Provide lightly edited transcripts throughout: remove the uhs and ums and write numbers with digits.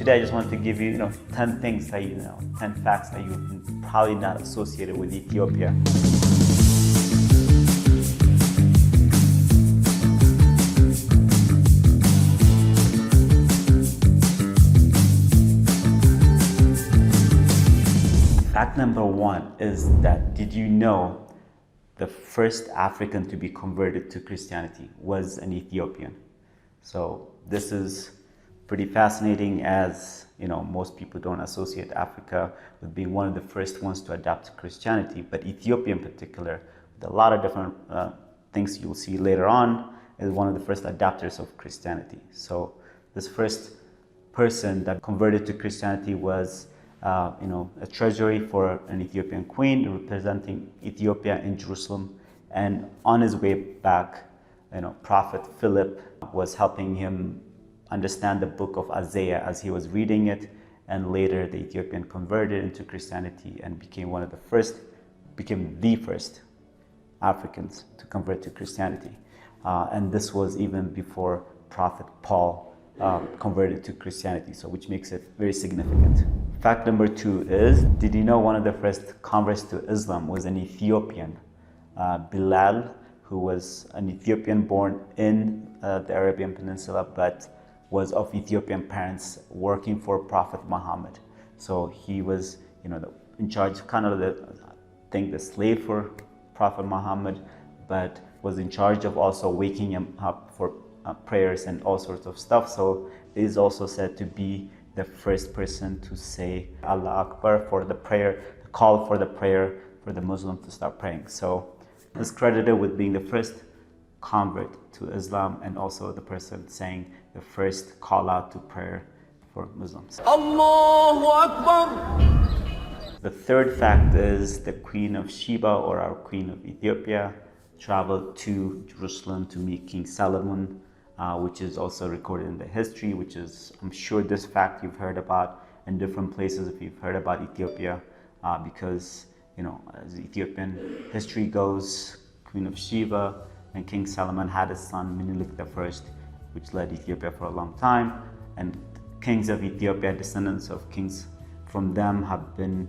today I just wanted to give you, 10 things that 10 facts that you've probably not associated with Ethiopia. Fact number one is that, did you know the first African to be converted to Christianity was an Ethiopian? So this is pretty fascinating, as most people don't associate Africa with being one of the first ones to adapt Christianity, but Ethiopia in particular, with a lot of different things you'll see later on, is one of the first adapters of Christianity. So this first person that converted to Christianity was a treasury for an Ethiopian queen representing Ethiopia in Jerusalem. And on his way back, Prophet Philip was helping him understand the book of Isaiah as he was reading it. And later the Ethiopian converted into Christianity and became the first Africans to convert to Christianity. And this was even before Prophet Paul converted to Christianity, so which makes it very significant. Fact number two is, did you know one of the first converts to Islam was an Ethiopian, Bilal, who was an Ethiopian born in the Arabian Peninsula, but was of Ethiopian parents working for Prophet Muhammad. So he was, in charge, kind of the slave for Prophet Muhammad, but was in charge of also waking him up for prayers and all sorts of stuff. So it is also said to be the first person to say Allah Akbar for the prayer, the call for the prayer for the Muslims to start praying. So it's credited with being the first convert to Islam, and also the person saying the first call out to prayer for Muslims. Allahu Akbar! The third fact is the Queen of Sheba, or our Queen of Ethiopia, traveled to Jerusalem to meet King Solomon, which is also recorded in the history, which is, I'm sure this fact you've heard about in different places if you've heard about Ethiopia, because, as Ethiopian history goes, Queen of Sheba and King Solomon had a son, Menelik I, which led Ethiopia for a long time. And kings of Ethiopia, descendants of kings from them, have been,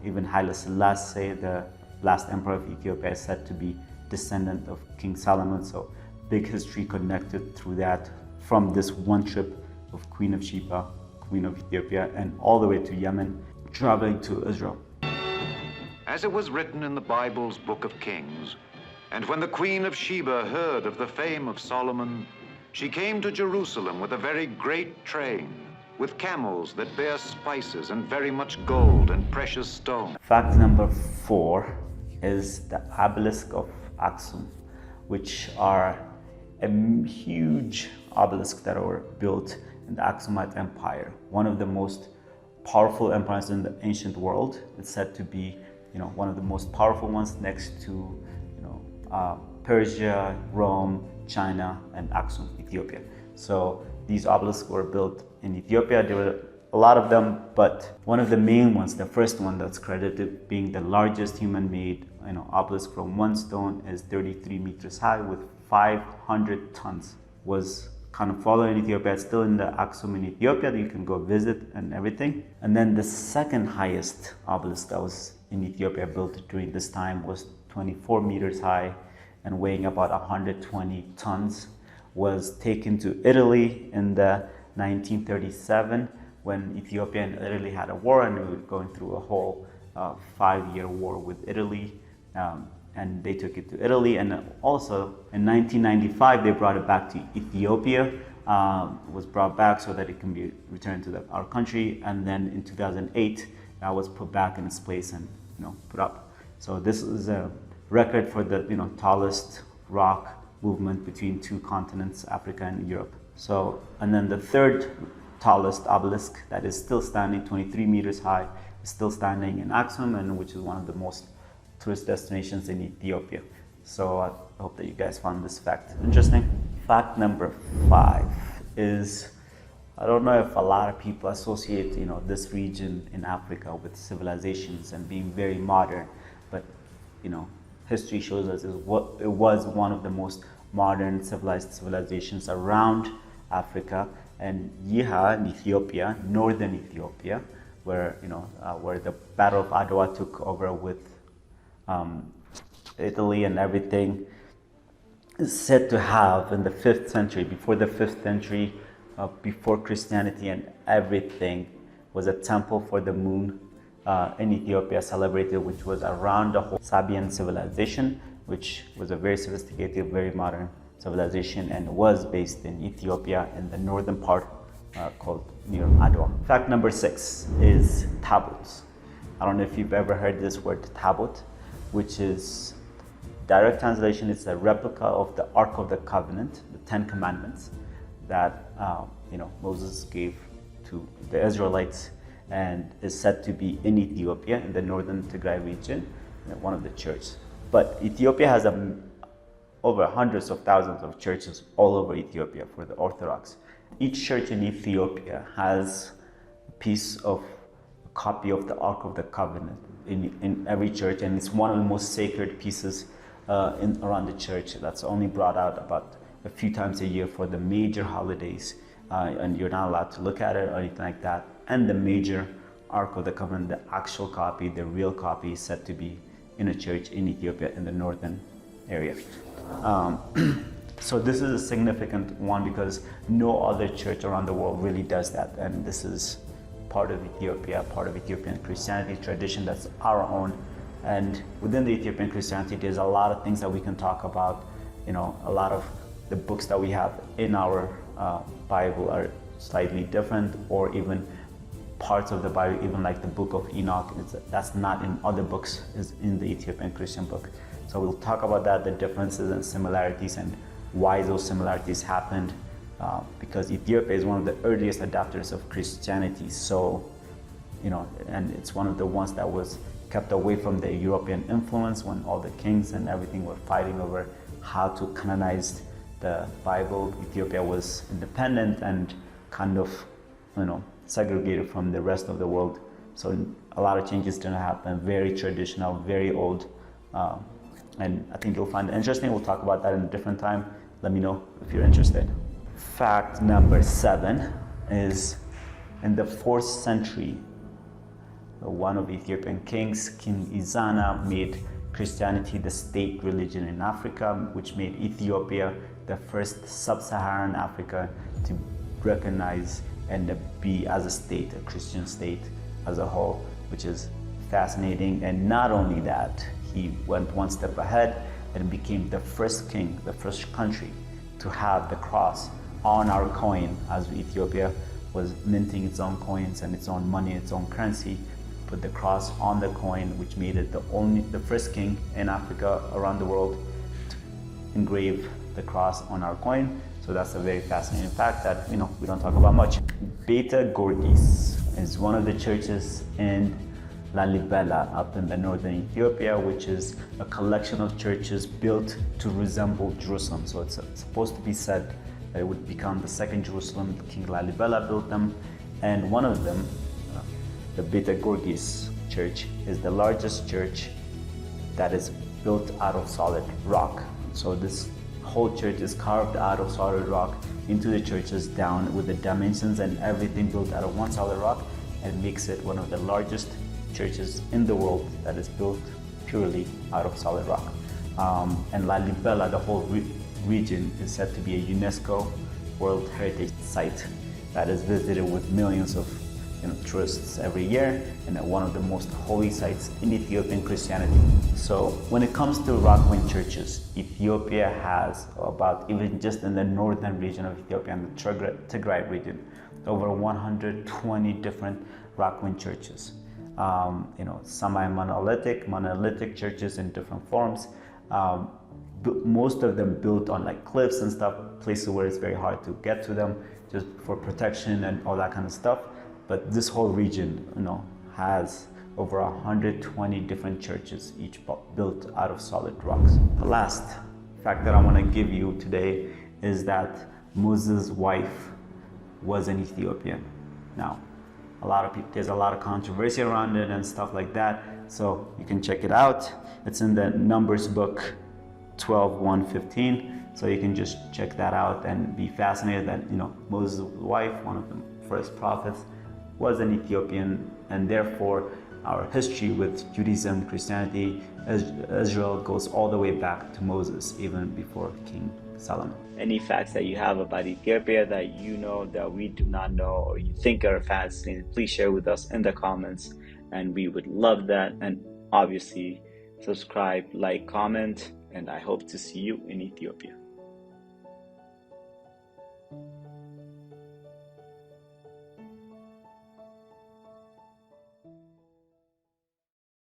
even Haile Selassie, the last emperor of Ethiopia, is said to be descendant of King Solomon. So big history connected through that, from this one trip of Queen of Sheba, Queen of Ethiopia, and all the way to Yemen, traveling to Israel. As it was written in the Bible's book of Kings, and when the Queen of Sheba heard of the fame of Solomon, she came to Jerusalem with a very great train, with camels that bear spices and very much gold and precious stones. Fact number four is the Obelisk of Aksum, which are a huge obelisk that were built in the Aksumite Empire, one of the most powerful empires in the ancient world. It's said to be, one of the most powerful ones, next to, Persia, Rome, China, and Aksum, Ethiopia. So these obelisks were built in Ethiopia. There were a lot of them, but one of the main ones, the first one that's credited being the largest human-made obelisk from one stone, is 33 meters high with 500 tons. Was kind of followed in Ethiopia. It's still in the Aksum in Ethiopia that you can go visit and everything. And then the second highest obelisk that was in Ethiopia built during this time was 24 meters high and weighing about 120 tons. Was taken to Italy in the 1937 when Ethiopia and Italy had a war, and we were going through a whole 5-year war with Italy. And they took it to Italy, and also in 1995 they brought it back to Ethiopia. It was brought back so that it can be returned to our country, and then in 2008 that was put back in its place and put up. So this is a record for the tallest rock movement between two continents, Africa and Europe. So, and then the third tallest obelisk that is still standing, 23 meters high, is still standing in Aksum, and which is one of the most tourist destinations in Ethiopia. So I hope that you guys found this fact interesting. Fact number 5 is, I don't know if a lot of people associate this region in Africa with civilizations and being very modern, but history shows us it was one of the most modern civilized civilizations around Africa. and Yiha in Ethiopia, northern Ethiopia, where where the Battle of Adwa took over with Italy and everything, is said to have in the 5th century, before the 5th century, before Christianity and everything, was a temple for the moon in Ethiopia celebrated, which was around the whole Sabian civilization, which was a very sophisticated, very modern civilization, and was based in Ethiopia in the northern part called near Adwa. Fact number 6 is tabots. I don't know if you've ever heard this word tabot, which is direct translation. It's a replica of the Ark of the Covenant, the 10 Commandments that Moses gave to the Israelites, and is said to be in Ethiopia, in the northern Tigray region, one of the churches. But Ethiopia has over hundreds of thousands of churches all over Ethiopia for the Orthodox. Each church in Ethiopia has a piece of a copy of the Ark of the Covenant in every church, and it's one of the most sacred pieces around the church that's only brought out about a few times a year for the major holidays, and you're not allowed to look at it or anything like that. And the major Ark of the Covenant, the actual copy, the real copy, is said to be in a church in Ethiopia in the northern area. So this is a significant one because no other church around the world really does that, and this is part of Ethiopia, part of Ethiopian Christianity tradition that's our own. And within the Ethiopian Christianity, there's a lot of things that we can talk about. A lot of the books that we have in our Bible are slightly different, or even parts of the Bible, even like the book of Enoch, that's not in other books, is in the Ethiopian Christian book. So we'll talk about that, the differences and similarities, and why those similarities happened, because Ethiopia is one of the earliest adopters of Christianity. So, and it's one of the ones that was kept away from the European influence when all the kings and everything were fighting over how to canonize the Bible. Ethiopia was independent and kind of, segregated from the rest of the world. So a lot of changes didn't happen. Very traditional, very old. And I think you'll find it interesting. We'll talk about that in a different time. Let me know if you're interested. Fact number 7 is in the 4th century, one of the Ethiopian kings, King Izana, made Christianity the state religion in Africa, which made Ethiopia the first sub-Saharan Africa to recognize and be as a state, a Christian state as a whole, which is fascinating. And not only that, he went one step ahead and became the first king, the first country to have the cross on our coin, as Ethiopia was minting its own coins and its own money, its own currency, put the cross on the coin, which made it the first king in Africa around the world to engrave the cross on our coin. So that's a very fascinating fact that we don't talk about much. Beta Gorgis is one of the churches in Lalibela up in the northern Ethiopia, which is a collection of churches built to resemble Jerusalem. So it's supposed to be said that it would become the second Jerusalem. King Lalibela built them, and one of them, the Beta Gorgis church, is the largest church that is built out of solid rock. So this whole church is carved out of solid rock into the churches down with the dimensions and everything built out of one solid rock, and makes it one of the largest churches in the world that is built purely out of solid rock. And Lalibela, the whole region, is said to be a UNESCO World Heritage Site that is visited with millions of tourists every year, and one of the most holy sites in Ethiopian Christianity. So when it comes to Rockman churches, Ethiopia has about, even just in the northern region of Ethiopia and the Tigray region, over 120 different Rockman churches. Monolithic churches in different forms. Most of them built on like cliffs and stuff, places where it's very hard to get to them, just for protection and all that kind of stuff. But this whole region, has over 120 different churches, each built out of solid rocks. The last fact that I want to give you today is that Moses' wife was an Ethiopian. Now, there's a lot of controversy around it and stuff like that, so you can check it out. It's in the Numbers book 12:1-15. So you can just check that out and be fascinated that, Moses' wife, one of the first prophets, was an Ethiopian, and therefore our history with Judaism, Christianity, Israel goes all the way back to Moses, even before King Solomon. Any facts that you have about Ethiopia that you know that we do not know or you think are fascinating, please share with us in the comments, and we would love that. And obviously subscribe, like, comment, and I hope to see you in Ethiopia.